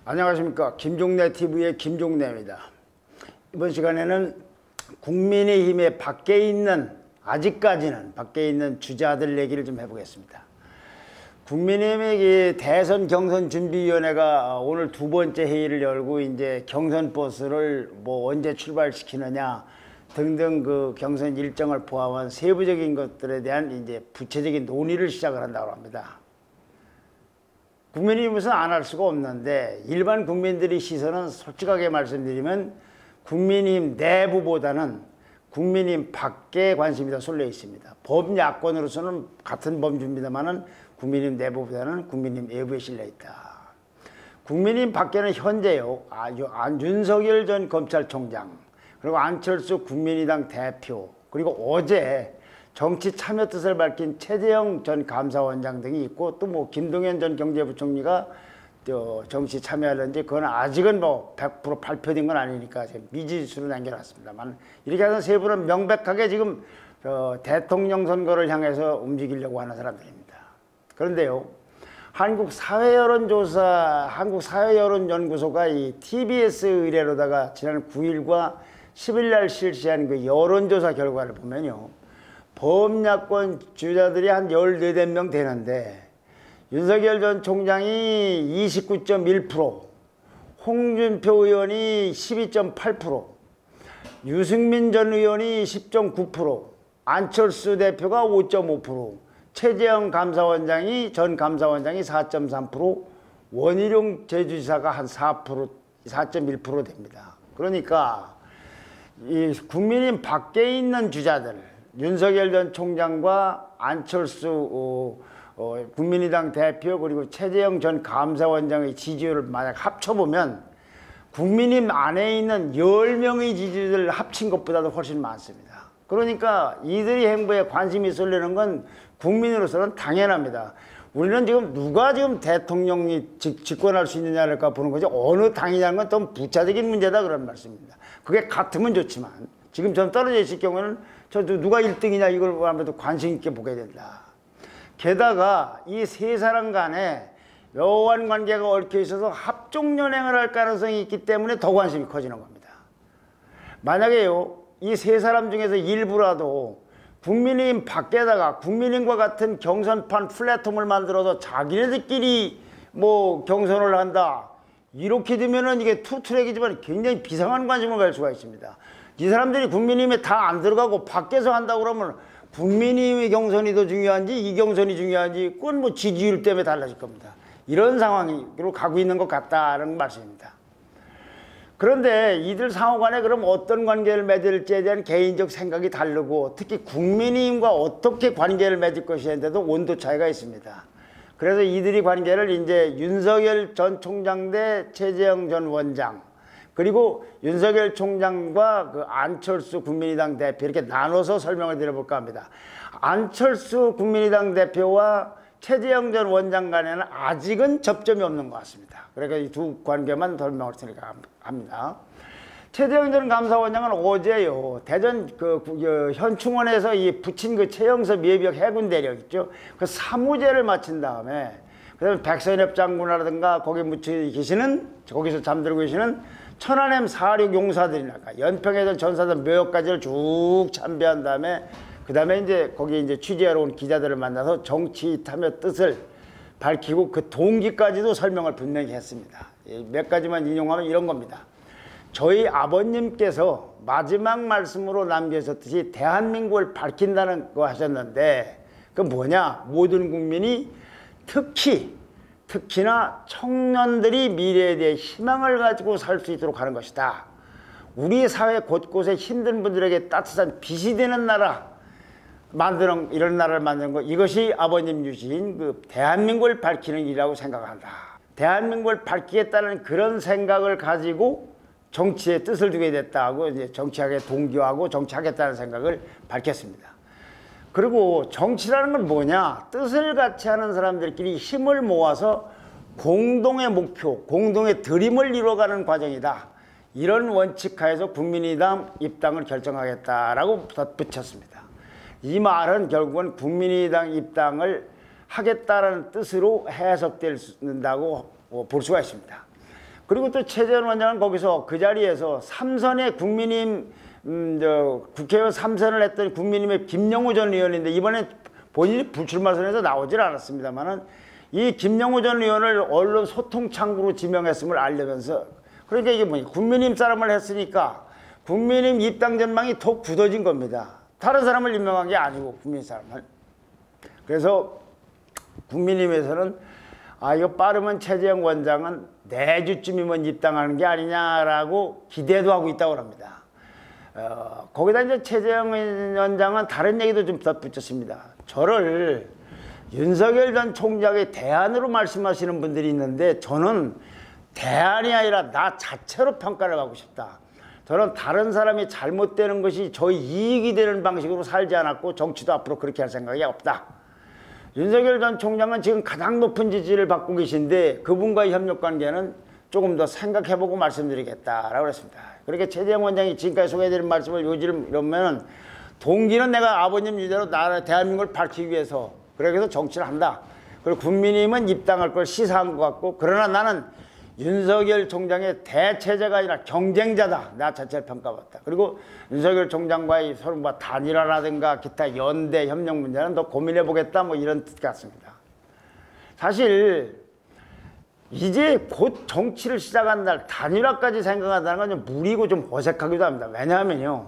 안녕하십니까. 김종래 TV의 김종래입니다. 이번 시간에는 국민의힘의 아직까지는 밖에 있는 주자들 얘기를 좀 해보겠습니다. 국민의힘의 대선 경선준비위원회가 오늘 두 번째 회의를 열고 이제 경선 버스를 언제 출발시키느냐 등등 그 경선 일정을 포함한 세부적인 것들에 대한 이제 구체적인 논의를 시작을 한다고 합니다. 국민의힘은 안 할 수가 없는데 일반 국민들의 시선은 솔직하게 말씀드리면 국민의힘 내부보다는 국민의힘 밖에 관심이 더 쏠려 있습니다. 범야권으로서는 같은 범주입니다만은 국민의힘 내부보다는 국민의힘 외부에 실려 있다. 국민의힘 밖에는 현재요, 윤석열 전 검찰총장, 그리고 안철수 국민의당 대표, 그리고 어제 정치 참여 뜻을 밝힌 최재형 전 감사원장 등이 있고 또 김동연 전 경제부총리가 정치 참여하는지 그건 아직은 100% 발표된 건 아니니까 미지수로 남겨놨습니다만 이렇게 해서 세 분은 명백하게 지금 대통령 선거를 향해서 움직이려고 하는 사람들입니다. 그런데요, 한국사회여론연구소가 이 TBS 의뢰로다가 지난 9일과 10일 날 실시한 그 여론조사 결과를 보면요, 범야권 주자들이 한 14명 되는데 윤석열 전 총장이 29.1%, 홍준표 의원이 12.8%, 유승민 전 의원이 10.9%, 안철수 대표가 5.5%, 최재형 전 감사원장이 4.3%, 원희룡 제주지사가 한 4.1% 됩니다. 그러니까 이 국민의힘 밖에 있는 주자들, 윤석열 전 총장과 안철수 국민의당 대표 그리고 최재형 전 감사원장의 지지율을 만약 합쳐보면 국민의힘 안에 있는 10명의 지지율을 합친 것보다도 훨씬 많습니다. 그러니까 이들의 행보에 관심이 쏠리는 건 국민으로서는 당연합니다. 우리는 지금 누가 지금 대통령이 집권할 수 있느냐를 보는 거죠. 어느 당이냐는 건 좀 부차적인 문제다 그런 말씀입니다. 그게 같으면 좋지만 지금 전 떨어져 있을 경우는 저도 누가 1등이냐 이걸 아무래도 관심 있게 보게 된다. 게다가 이 세 사람 간에 묘한 관계가 얽혀 있어서 합종연행을 할 가능성이 있기 때문에 더 관심이 커지는 겁니다. 만약에요, 이 세 사람 중에서 일부라도 국민의힘 밖에다가 국민의힘과 같은 경선판 플랫폼을 만들어서 자기네들끼리 경선을 한다, 이렇게 되면은 이게 투트랙이지만 굉장히 비상한 관심을 가질 수가 있습니다. 이 사람들이 국민의힘에 다 안 들어가고 밖에서 한다고 그러면 국민의힘의 경선이 더 중요한지 이 경선이 중요한지 그건 지지율 때문에 달라질 겁니다. 이런 상황으로 가고 있는 것 같다는 말씀입니다. 그런데 이들 상호 간에 그럼 어떤 관계를 맺을지에 대한 개인적 생각이 다르고 특히 국민의힘과 어떻게 관계를 맺을 것이냐에도 온도 차이가 있습니다. 그래서 이들이 관계를 이제 윤석열 전 총장 대 최재형 전 원장, 그리고 윤석열 총장과 그 안철수 국민의당 대표 이렇게 나눠서 설명을 드려볼까 합니다. 안철수 국민의당 대표와 최재형 전 원장 간에는 아직은 접점이 없는 것 같습니다. 그러니까 이 두 관계만 설명을 드리려고 합니다. 최재형 전 감사원장은 어제요, 대전 현충원에서 붙인 그 최영섭 예비역 해군 대령 있죠. 그 사무제를 마친 다음에 그다음에 백선엽 장군이라든가 거기 거기서 잠들고 계시는 천안함 4.6 용사들이랄까 연평해전 전사들 몇 가지를 쭉 참배한 다음에 그 다음에 이제 거기 이제 취재하러 온 기자들을 만나서 정치 참여 뜻을 밝히고 그 동기까지도 설명을 분명히 했습니다. 몇 가지만 인용하면 이런 겁니다. 저희 아버님께서 마지막 말씀으로 남겨주셨듯이 대한민국을 밝힌다는 거 하셨는데 그 뭐냐, 모든 국민이 특히나 청년들이 미래에 대해 희망을 가지고 살 수 있도록 하는 것이다. 우리 사회 곳곳에 힘든 분들에게 따뜻한 빛이 되는 나라 이런 나라를 만드는 것, 이것이 아버님 주신 그 대한민국을 밝히는 일이라고 생각한다. 대한민국을 밝히겠다는 그런 생각을 가지고 정치에 뜻을 두게 됐다고 이제 정치하게 동기화하고 정치하겠다는 생각을 밝혔습니다. 그리고 정치라는 건 뭐냐, 뜻을 같이 하는 사람들끼리 힘을 모아서 공동의 목표, 공동의 드림을 이루어가는 과정이다. 이런 원칙 하에서 국민의당 입당을 결정하겠다라고 덧붙였습니다. 이 말은 결국은 국민의당 입당을 하겠다라는 뜻으로 해석된다고 볼 수가 있습니다. 그리고 또 최재형 원장은 거기서 그 자리에서 3선의 국민의힘 국회의원 3선을 했던 국민의힘의 김영우 전 의원인데 이번에 본인이 불출마 선에서 나오질 않았습니다만은 이 김영우 전 의원을 언론 소통 창구로 지명했음을 알려면서 그러니까 이게 뭐냐 국민의힘 사람을 했으니까 국민의힘 입당 전망이 더 굳어진 겁니다. 다른 사람을 임명한 게 아니고 국민의힘 사람을. 그래서 국민의힘에서는 이거 빠르면 최재형 원장은 내주쯤이면 입당하는 게 아니냐라고 기대도 하고 있다고 합니다. 거기다 이제 최재형 원장은 다른 얘기도 좀 덧붙였습니다. 저를 윤석열 전 총장의 대안으로 말씀하시는 분들이 있는데 저는 대안이 아니라 나 자체로 평가를 하고 싶다. 저는 다른 사람이 잘못되는 것이 저희 이익이 되는 방식으로 살지 않았고 정치도 앞으로 그렇게 할 생각이 없다. 윤석열 전 총장은 지금 가장 높은 지지를 받고 계신데 그분과의 협력관계는 조금 더 생각해보고 말씀드리겠다라고 했습니다. 그렇게 최재형 원장이 지금까지 소개해드린 말씀을 요지르면 동기는 내가 아버님 이대로 나라 대한민국을 밝히기 위해서 그래서 정치를 한다. 그리고 국민의힘은 입당할 걸 시사한 것 같고 그러나 나는 윤석열 총장의 대체제가 아니라 경쟁자다. 나 자체를 평가받았다. 그리고 윤석열 총장과의 서로 뭐 단일화라든가 기타 연대 협력 문제는 더 고민해보겠다. 뭐 이런 뜻 같습니다. 사실 이제 곧 정치를 시작한 날 단일화까지 생각한다는 건 좀 무리고 좀 어색하기도 합니다. 왜냐하면요.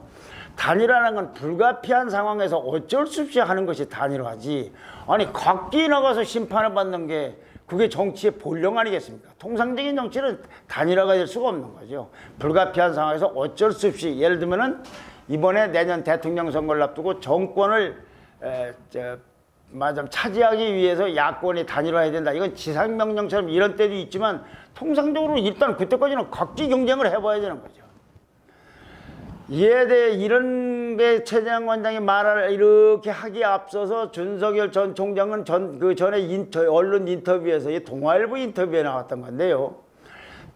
단일화라는 건 불가피한 상황에서 어쩔 수 없이 하는 것이 단일화지. 아니 각기 나가서 심판을 받는 게 그게 정치의 본령 아니겠습니까? 통상적인 정치는 단일화가 될 수가 없는 거죠. 불가피한 상황에서 어쩔 수 없이 예를 들면은 이번에 내년 대통령 선거를 앞두고 정권을 차지하기 위해서 야권이 단일화해야 된다. 이건 지상명령처럼 이런 때도 있지만 통상적으로 일단 그때까지는 각기 경쟁을 해봐야 되는 거죠. 이에 대해 이런 게 최재형 원장이 말을 이렇게 하기에 앞서서 윤석열 전 총장은 그 전에 언론 인터뷰에서 이 동아일보 인터뷰에 나왔던 건데요.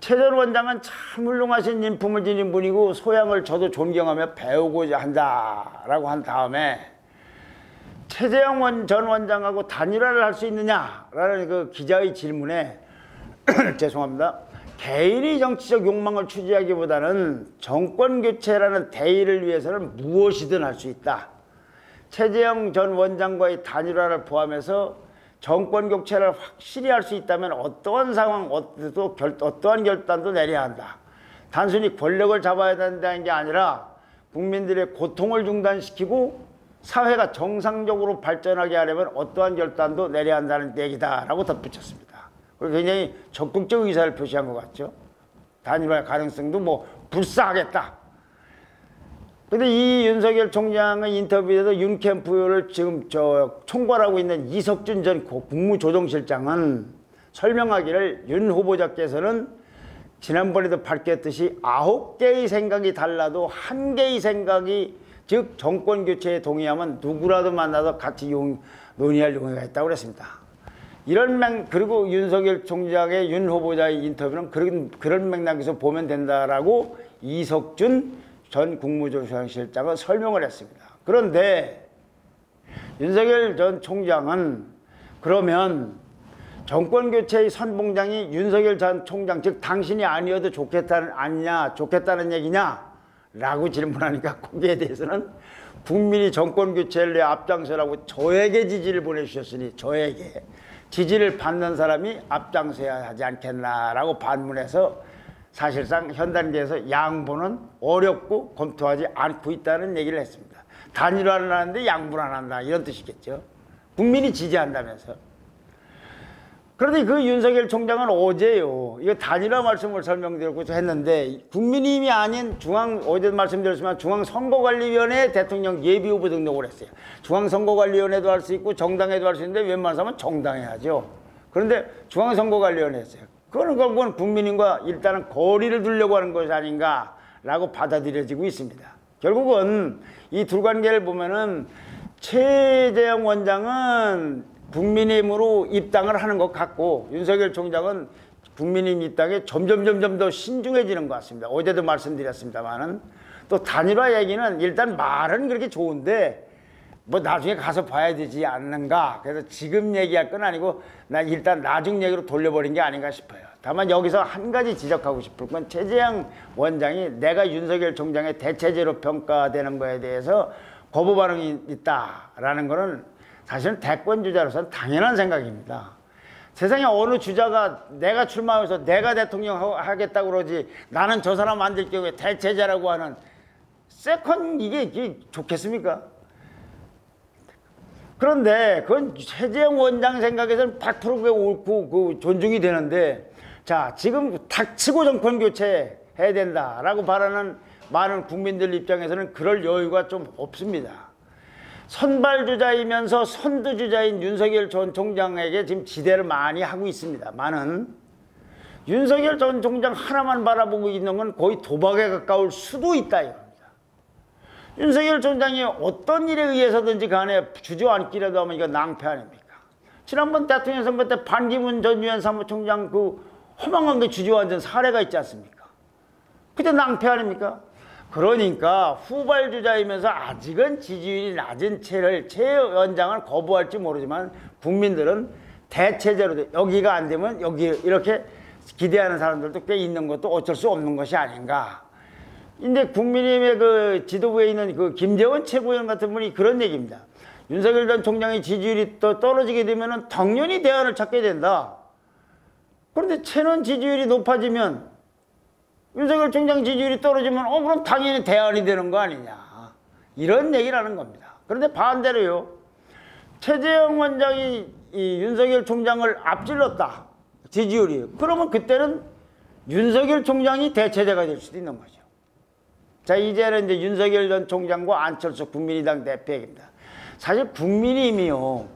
최재형 원장은 참 훌륭하신 인품을 지닌 분이고 소양을 저도 존경하며 배우고자 한다라고 한 다음에 최재형 전 원장하고 단일화를 할 수 있느냐라는 그 기자의 질문에 죄송합니다. 개인의 정치적 욕망을 추지하기보다는 정권교체라는 대의를 위해서는 무엇이든 할 수 있다. 최재형 전 원장과의 단일화를 포함해서 정권교체를 확실히 할 수 있다면 어떠한 상황, 어떠한 결단도 내려야 한다. 단순히 권력을 잡아야 된다는 게 아니라 국민들의 고통을 중단시키고 사회가 정상적으로 발전하게 하려면 어떠한 결단도 내려야 한다는 얘기다라고 덧붙였습니다. 굉장히 적극적 의사를 표시한 것 같죠. 단일화 가능성도 뭐 불사하겠다. 근데 이 윤석열 총장의 인터뷰에서 윤캠프를 지금 총괄하고 있는 이석준 전 국무조정실장은 설명하기를 윤 후보자께서는 지난번에도 밝혔듯이 9개의 생각이 달라도 1개의 생각이 즉 정권교체에 동의하면 누구라도 만나서 같이 논의할 용의가 있다고 그랬습니다. 그리고 윤석열 총장의 윤 후보자의 인터뷰는 그런 맥락에서 보면 된다라고 이석준 전 국무조정실장은 설명을 했습니다. 그런데 윤석열 전 총장은 그러면 정권교체의 선봉장이 윤석열 전 총장 즉 당신이 아니어도 좋겠다는 얘기냐? 라고 질문하니까 거기에 대해서는 국민이 정권교체를 위해 앞장서라고 저에게 지지를 보내주셨으니 저에게 지지를 받는 사람이 앞장서야 하지 않겠나라고 반문해서 사실상 현 단계에서 양보는 어렵고 검토하지 않고 있다는 얘기를 했습니다. 단일화를 하는데 양보를 안 한다 이런 뜻이겠죠. 국민이 지지한다면서. 그런데 그 윤석열 총장은 어제요. 이거 단일화 말씀을 설명드리고 했는데 국민의힘이 아닌 어제도 말씀드렸지만 중앙선거관리위원회 대통령 예비후보 등록을 했어요. 중앙선거관리위원회도 할 수 있고 정당에도 할 수 있는데 웬만한 사람은 정당에 하죠. 그런데 중앙선거관리위원회 했어요. 그거는 결국은 국민과 일단은 거리를 두려고 하는 것이 아닌가라고 받아들여지고 있습니다. 결국은 이 둘 관계를 보면은 최재형 원장은 국민의힘으로 입당을 하는 것 같고 윤석열 총장은 국민의힘 입당에 점점 더 신중해지는 것 같습니다. 어제도 말씀드렸습니다만은 또 단일화 얘기는 일단 말은 그렇게 좋은데 뭐 나중에 가서 봐야 되지 않는가. 그래서 지금 얘기할 건 아니고 나 일단 나중 얘기로 돌려버린 게 아닌가 싶어요. 다만 여기서 한 가지 지적하고 싶을 건 최재형 원장이 내가 윤석열 총장의 대체제로 평가되는 거에 대해서 거부 반응이 있다라는 거는 사실은 대권 주자로서는 당연한 생각입니다. 세상에 어느 주자가 내가 출마해서 내가 대통령 하겠다고 그러지 나는 저 사람 만들 경우에 대체제라고 하는 세컨 이게 좋겠습니까? 그런데 그건 최재형 원장 생각에서는 100% 옳고 존중이 되는데 자 지금 닥치고 정권 교체해야 된다라고 바라는 많은 국민들 입장에서는 그럴 여유가 좀 없습니다. 선발주자이면서 선두주자인 윤석열 전 총장에게 지금 지대를 많이 하고 있습니다만은 윤석열 전 총장 하나만 바라보고 있는 건 거의 도박에 가까울 수도 있다 이겁니다. 윤석열 총장이 어떤 일에 의해서든지 간에 주저앉기라도 하면 이거 낭패 아닙니까? 지난번 대통령 선거 때 반기문 전 유엔 사무총장 그 허망한 게 주저앉은 사례가 있지 않습니까? 그때 낭패 아닙니까? 그러니까 후발주자이면서 아직은 지지율이 낮은 채를 최 원장을 거부할지 모르지만 국민들은 대체제로 여기가 안 되면 여기 이렇게 기대하는 사람들도 꽤 있는 것도 어쩔 수 없는 것이 아닌가. 근데 국민의힘의 그 지도부에 있는 그 김재원 최고위원 같은 분이 그런 얘기입니다. 윤석열 전 총장의 지지율이 또 떨어지게 되면은 당연히 대안을 찾게 된다. 그런데 채는 지지율이 높아지면 윤석열 총장 지지율이 떨어지면 그럼 당연히 대안이 되는 거 아니냐 이런 얘기를 하는 겁니다. 그런데 반대로요. 최재형 원장이 이 윤석열 총장을 앞질렀다. 지지율이. 그러면 그때는 윤석열 총장이 대체제가 될 수도 있는 거죠. 자 이제는 이제 윤석열 전 총장과 안철수 국민의당 대표 얘기입니다. 사실 국민의힘이요.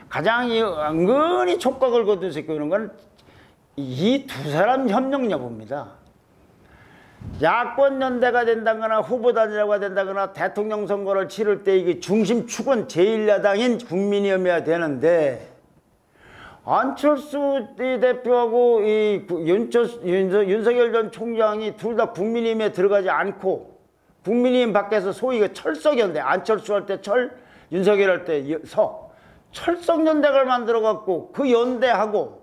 가장 은근히 촉각을 거두고 있는 건 이 두 사람 협력 여부입니다. 야권 연대가 된다거나 후보단이라고 된다거나 대통령 선거를 치를 때 이게 중심축은 제1야당인 국민의힘이어야 되는데 안철수 대표하고 이 윤석열 전 총장이 둘 다 국민의힘에 들어가지 않고 국민의힘 밖에서 소위 그 철석연대 안철수 할 때 철, 윤석열 할 때 석 철석연대를 만들어 갖고 그 연대하고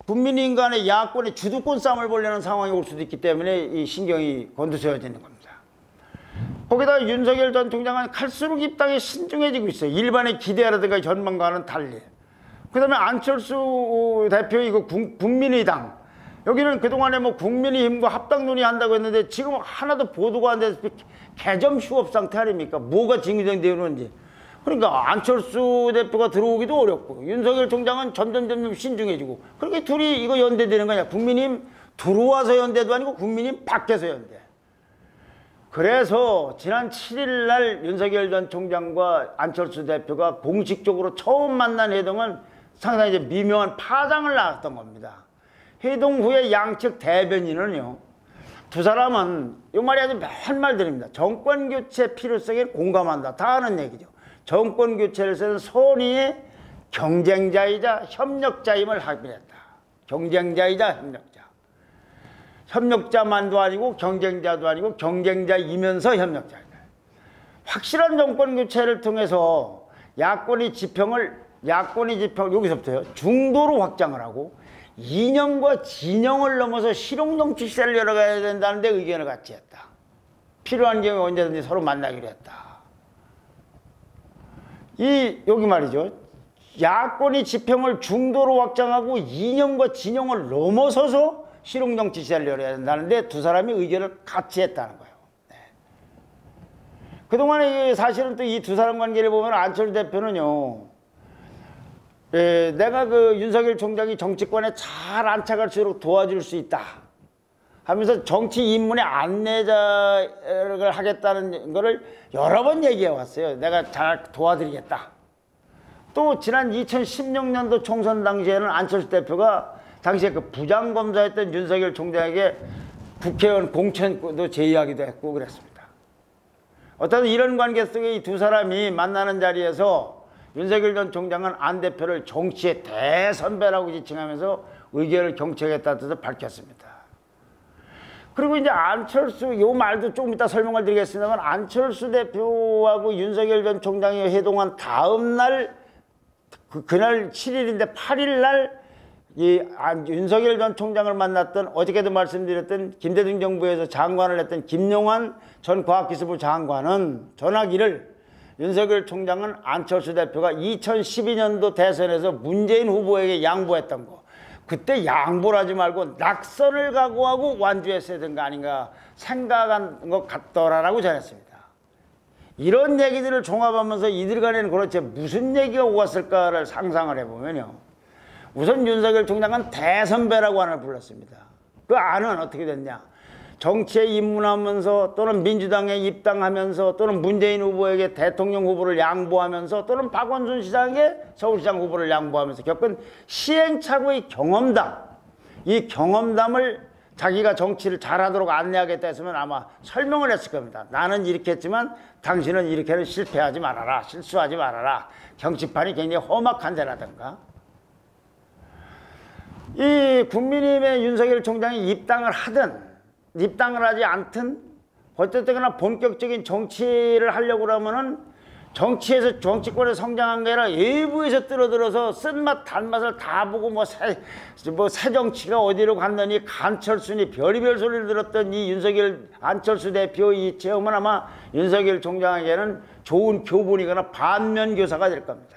국민의힘 간의 야권의 주도권 싸움을 벌려는 상황이 올 수도 있기 때문에 이 신경이 곤두세워지는 겁니다. 거기다 윤석열 전 총장은 갈수록 입당에 신중해지고 있어요. 일반의 기대라든가 전망과는 달리. 그 다음에 안철수 대표의 그 국민의당 여기는 그동안에 뭐 국민의힘과 합당 논의한다고 했는데 지금 하나도 보도가 안 돼서 개점 휴업 상태 아닙니까? 뭐가 진행되는지. 그러니까 안철수 대표가 들어오기도 어렵고 윤석열 총장은 점점 신중해지고 그렇게 둘이 이거 연대되는 거냐. 국민의힘 들어와서 연대도 아니고 국민의힘 밖에서 연대. 그래서 지난 7일 날 윤석열 전 총장과 안철수 대표가 공식적으로 처음 만난 회동은 상당히 이제 미묘한 파장을 낳았던 겁니다. 회동 후에 양측 대변인은요. 두 사람은 이 말이 아주 맨 말들입니다. 정권교체 필요성에 공감한다. 다 하는 얘기죠. 정권교체를 쓰는 선의의 경쟁자이자 협력자임을 합의했다. 경쟁자이자 협력자. 협력자만도 아니고 경쟁자도 아니고 경쟁자이면서 협력자이다. 확실한 정권교체를 통해서 야권의 지평을 여기서부터요. 중도로 확장을 하고 이념과 진영을 넘어서 실용정치 시대를 열어가야 된다는 데 의견을 같이 했다. 필요한 경우에 언제든지 서로 만나기로 했다. 여기 말이죠. 야권이 지평을 중도로 확장하고 이념과 진영을 넘어서서 실용정치 시대를 열어야 된다는데 두 사람이 의견을 같이 했다는 거예요. 네. 그동안에 사실은 또 이 두 사람 관계를 보면 안철수 대표는요. 내가 그 윤석열 총장이 정치권에 잘 안착할수록 도와줄 수 있다 하면서 정치 입문의 안내자를 하겠다는 거를 여러 번 얘기해 왔어요. 내가 잘 도와드리겠다. 또 지난 2016년도 총선 당시에는 안철수 대표가 당시에 그 부장검사였던 윤석열 총장에게 국회의원 공천도 제의하기도 했고 그랬습니다. 어떤 이런 관계 속에 이 두 사람이 만나는 자리에서 윤석열 전 총장은 안 대표를 정치의 대선배라고 지칭하면서 의견을 경청했다는 뜻을 밝혔습니다. 그리고 이제 안철수, 요 말도 조금 이따 설명을 드리겠습니다만 안철수 대표하고 윤석열 전 총장이 회동한 다음 날, 그날 7일인데 8일 날 윤석열 전 총장을 만났던 어저께도 말씀드렸던 김대중 정부에서 장관을 했던 김용환 전 과학기술부 장관은 전화기를 윤석열 총장은 안철수 대표가 2012년도 대선에서 문재인 후보에게 양보했던 거 그때 양보를 하지 말고 낙선을 각오하고 완주했어야 된 거 아닌가 생각한 것 같더라라고 전했습니다. 이런 얘기들을 종합하면서 이들 간에는 도대체 무슨 얘기가 오갔을까를 상상을 해보면요. 우선 윤석열 총장은 대선배라고 안을 불렀습니다. 그 안은 어떻게 됐냐. 정치에 입문하면서 또는 민주당에 입당하면서 또는 문재인 후보에게 대통령 후보를 양보하면서 또는 박원순 시장에게 서울시장 후보를 양보하면서 겪은 시행착오의 경험담, 이 경험담을 자기가 정치를 잘하도록 안내하겠다 했으면 아마 설명을 했을 겁니다. 나는 이렇게 했지만 당신은 이렇게는 실패하지 말아라, 실수하지 말아라, 정치판이 굉장히 험악한 데라든가. 이 국민의힘의 윤석열 총장이 입당을 하든 입당을 하지 않든 어쨌든 본격적인 정치를 하려고 그러면은 정치에서 정치권에 성장한 게 아니라 일부에서 떨어들어서 쓴맛 단맛을 다 보고 새 정치가 어디로 갔느니 간철순이 별의별 소리를 들었던 이 윤석열 안철수 대표 이 체험은 아마 윤석열 총장에게는 좋은 교본이거나 반면교사가 될 겁니다.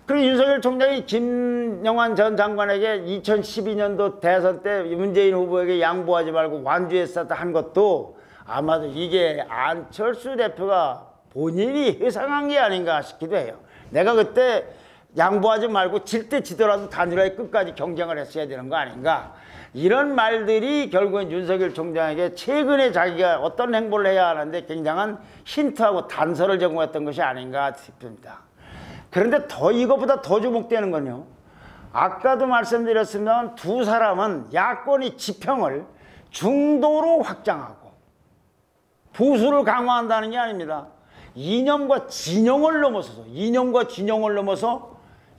그리고 윤석열 총장이 김영환 전 장관에게 2012년도 대선 때 문재인 후보에게 양보하지 말고 완주했었다 한 것도 아마도 이게 안철수 대표가 본인이 회상한 게 아닌가 싶기도 해요. 내가 그때 양보하지 말고 질 때 지더라도 단일화에 끝까지 경쟁을 했어야 되는 거 아닌가. 이런 말들이 결국은 윤석열 총장에게 최근에 자기가 어떤 행보를 해야 하는데 굉장한 힌트하고 단서를 제공했던 것이 아닌가 싶습니다. 그런데 이것보다 더 주목되는 건요. 아까도 말씀드렸으면 두 사람은 야권의 지평을 중도로 확장하고 보수를 강화한다는 게 아닙니다. 이념과 진영을 넘어서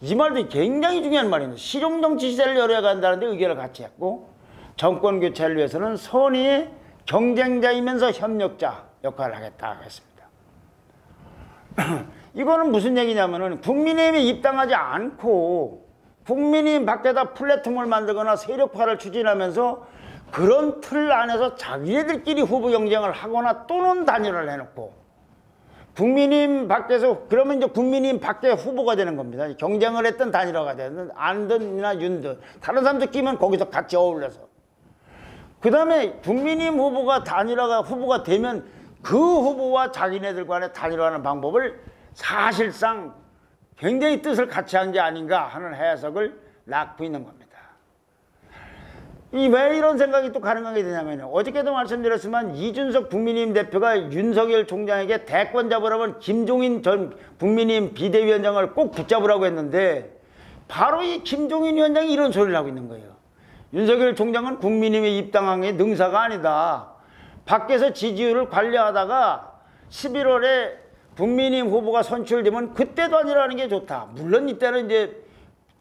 이 말도 굉장히 중요한 말입니다. 실용정치 시대를 열어간다는데 의견을 같이 했고 정권 교체를 위해서는 선의의 경쟁자이면서 협력자 역할을 하겠다고 했습니다. 이거는 무슨 얘기냐면은 국민의힘에 입당하지 않고 국민의힘 밖에다 플랫폼을 만들거나 세력화를 추진하면서 그런 틀 안에서 자기네들끼리 후보 경쟁을 하거나 또는 단일화를 해놓고 국민의힘 밖에서 그러면 이제 국민의힘 밖에 후보가 되는 겁니다. 경쟁을 했던 단일화가 되든 안든이나 윤든 다른 사람들 끼면 거기서 같이 어울려서 그 다음에 국민의힘 후보가 후보가 되면 그 후보와 자기네들 간에 단일화하는 방법을 사실상 굉장히 뜻을 같이 한 게 아닌가 하는 해석을 낳고 있는 겁니다. 왜 이런 생각이 또 가능하게 되냐면요. 어저께도 말씀드렸지만 이준석 국민의힘 대표가 윤석열 총장에게 대권 잡으라면 김종인 전 국민의힘 비대위원장을 꼭 붙잡으라고 했는데 바로 이 김종인 위원장이 이런 소리를 하고 있는 거예요. 윤석열 총장은 국민의힘에 입당한 게 능사가 아니다. 밖에서 지지율을 관리하다가 11월에 국민의힘 후보가 선출되면 그때도 아니라는 게 좋다. 물론 이때는 이제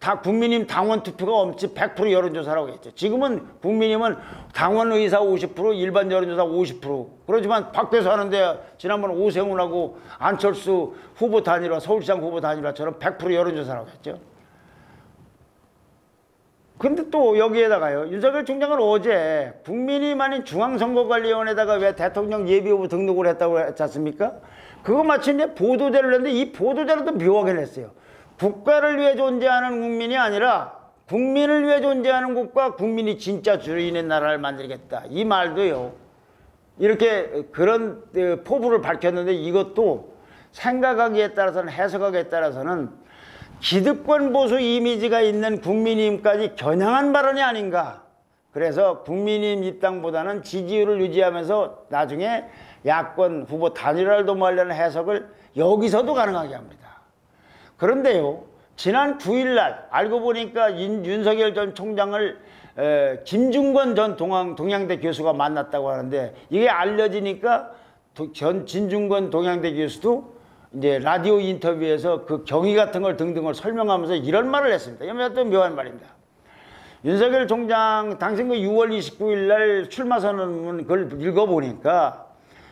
다 국민의힘 당원 투표가 없지 100% 여론조사라고 했죠. 지금은 국민의힘은 당원 의사 50%, 일반 여론조사 50%. 그렇지만 밖에서 하는데 지난번 오세훈하고 안철수 후보 단일화, 서울시장 후보 단일화처럼 100% 여론조사라고 했죠. 근데 또 여기에다가요. 윤석열 총장은 어제 국민의힘 아닌 중앙선거관리위원회에다가 왜 대통령 예비후보 등록을 했다고 했지 않습니까? 그거 마치 이제 보도자료를 했는데 이 보도자료도 묘하게 냈어요. 국가를 위해 존재하는 국민이 아니라 국민을 위해 존재하는 국가, 국민이 진짜 주인의 나라를 만들겠다. 이 말도요. 이렇게 그런 포부를 밝혔는데 이것도 생각하기에 따라서는 해석하기에 따라서는 기득권 보수 이미지가 있는 국민의힘까지 겨냥한 발언이 아닌가. 그래서 국민의힘 입당보다는 지지율을 유지하면서 나중에 야권 후보 단일화를 도모하려는 해석을 여기서도 가능하게 합니다. 그런데요, 지난 9일날 알고 보니까 윤석열 전 총장을 김중권 전 동양대 교수가 만났다고 하는데 이게 알려지니까 진중권 동양대 교수도 이제 라디오 인터뷰에서 그 경위 같은 걸 등등을 설명하면서 이런 말을 했습니다. 이것도 묘한 말입니다. 윤석열 총장 당시 그 6월 29일 날 출마 선언문 그걸 읽어보니까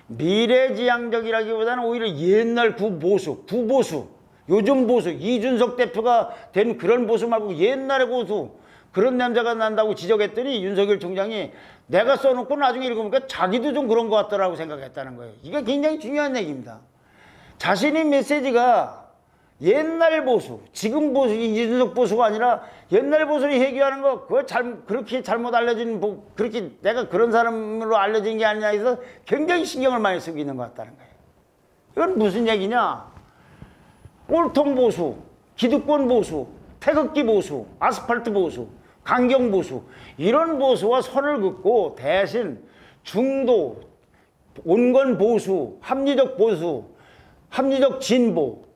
미래지향적이라기보다는 오히려 옛날 구보수 요즘 보수, 이준석 대표가 된 그런 보수 말고 옛날의 보수, 그런 냄새가 난다고 지적했더니 윤석열 총장이 내가 써놓고 나중에 읽어보니까 자기도 좀 그런 것 같더라고 생각했다는 거예요. 이게 굉장히 중요한 얘기입니다. 자신의 메시지가 옛날 보수, 지금 보수, 이준석 보수가 아니라 옛날 보수를 회귀하는 거, 그걸 그렇게 잘못 알려진, 그렇게 내가 그런 사람으로 알려진 게 아니냐 해서 굉장히 신경을 많이 쓰고 있는 것 같다는 거예요. 이건 무슨 얘기냐? 꼴통 보수, 기득권 보수, 태극기 보수, 아스팔트 보수, 강경 보수, 이런 보수와 선을 긋고 대신 중도, 온건 보수, 합리적 보수, 합리적 진보,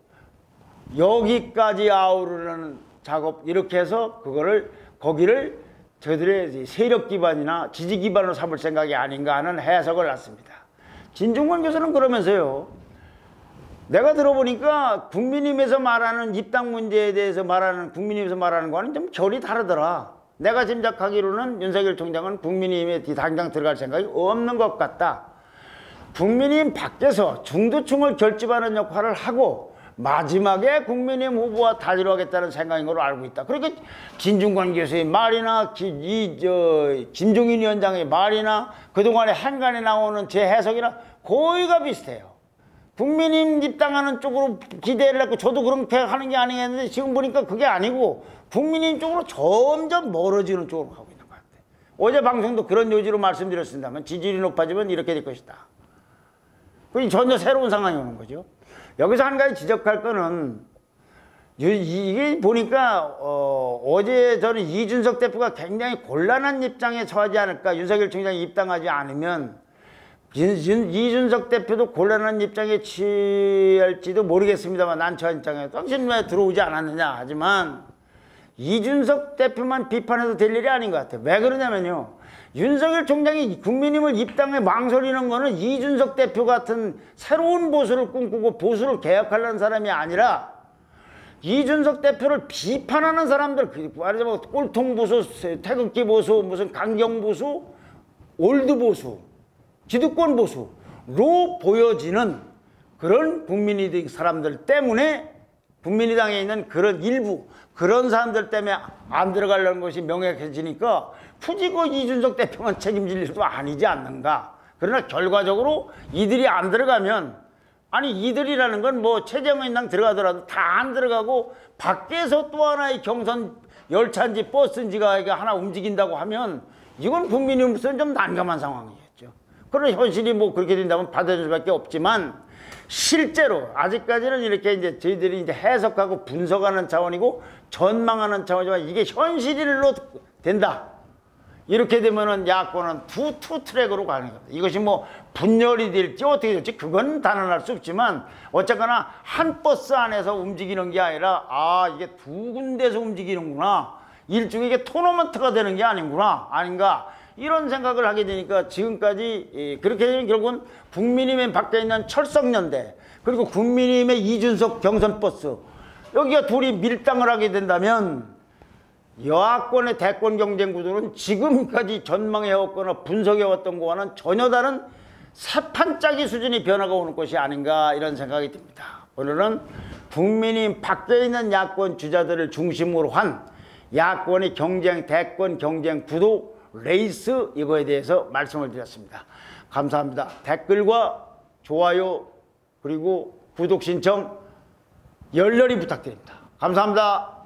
여기까지 아우르는 작업, 이렇게 해서 거기를 저희들의 세력 기반이나 지지 기반으로 삼을 생각이 아닌가 하는 해석을 놨습니다. 진중권 교수는 그러면서요, 내가 들어보니까 국민의힘에서 말하는 입당 문제에 대해서 말하는, 국민의힘에서 말하는 거는 좀 결이 다르더라. 내가 짐작하기로는 윤석열 총장은 국민의힘에 당장 들어갈 생각이 없는 것 같다. 국민의힘 밖에서 중도층을 결집하는 역할을 하고 마지막에 국민의힘 후보와 단일화 하겠다는 생각인 걸로 알고 있다. 그러니까 진중권 교수의 말이나 김종인 위원장의 말이나 그동안에 한간에 나오는 제 해석이나 거의가 비슷해요. 국민의힘 입당하는 쪽으로 기대를 했고 저도 그렇게 하는 게 아니겠는데 지금 보니까 그게 아니고 국민의힘 쪽으로 점점 멀어지는 쪽으로 가고 있는 것 같아요. 어제 방송도 그런 요지로 말씀드렸습니다만 지지율이 높아지면 이렇게 될 것이다. 그게 전혀 새로운 상황이 오는 거죠. 여기서 한 가지 지적할 거는 이게 보니까 어제 저는 이준석 대표가 굉장히 곤란한 입장에 처하지 않을까. 윤석열 총장이 입당하지 않으면 이준석 대표도 곤란한 입장에 취할지도 모르겠습니다만 난처한 입장에 당신 왜 들어오지 않았느냐 하지만 이준석 대표만 비판해도 될 일이 아닌 것 같아요. 왜 그러냐면요, 윤석열 총장이 국민의힘을 입당에 망설이는 거는 이준석 대표 같은 새로운 보수를 꿈꾸고 보수를 개혁하려는 사람이 아니라 이준석 대표를 비판하는 사람들, 말하자면 꼴통 보수, 태극기 보수, 무슨 강경 보수, 올드 보수, 기득권 보수로 보여지는 그런 국민의당 사람들 때문에, 국민의당에 있는 그런 일부 그런 사람들 때문에 안 들어가려는 것이 명확해지니까 굳이 그 이준석 대표만 책임질 일도 아니지 않는가. 그러나 결과적으로 이들이 안 들어가면, 아니 이들이라는 건 뭐 최재형인당 들어가더라도 다 안 들어가고 밖에서 또 하나의 경선 열차인지 버스인지가 하나 움직인다고 하면 이건 국민으로서는 좀 난감한 상황이겠죠. 그런 현실이 뭐 그렇게 된다면 받아줄 수밖에 없지만 실제로 아직까지는 이렇게 이제 저희들이 이제 해석하고 분석하는 차원이고 전망하는 차원이지만 이게 현실로 된다. 이렇게 되면은 야권은 투 트랙으로 가는 겁니다. 이것이 뭐 분열이 될지 어떻게 될지 그건 단언할 수 없지만 어쨌거나 한 버스 안에서 움직이는 게 아니라 이게 두 군데서 움직이는구나. 일종의 이게 토너먼트가 되는 게 아닌가. 이런 생각을 하게 되니까 지금까지 그렇게 되면 결국은 국민의힘 밖에 있는 철석연대 그리고 국민의힘의 이준석 경선버스 여기가 둘이 밀당을 하게 된다면 여하권의 대권 경쟁 구도는 지금까지 전망해왔거나 분석해왔던 것과는 전혀 다른 새판짜기 수준의 변화가 오는 것이 아닌가 이런 생각이 듭니다. 오늘은 국민의힘 밖에 있는 야권 주자들을 중심으로 한 야권의 경쟁, 대권 경쟁 구도 레이스 이거에 대해서 말씀을 드렸습니다. 감사합니다. 댓글과 좋아요 그리고 구독 신청 열렬히 부탁드립니다. 감사합니다.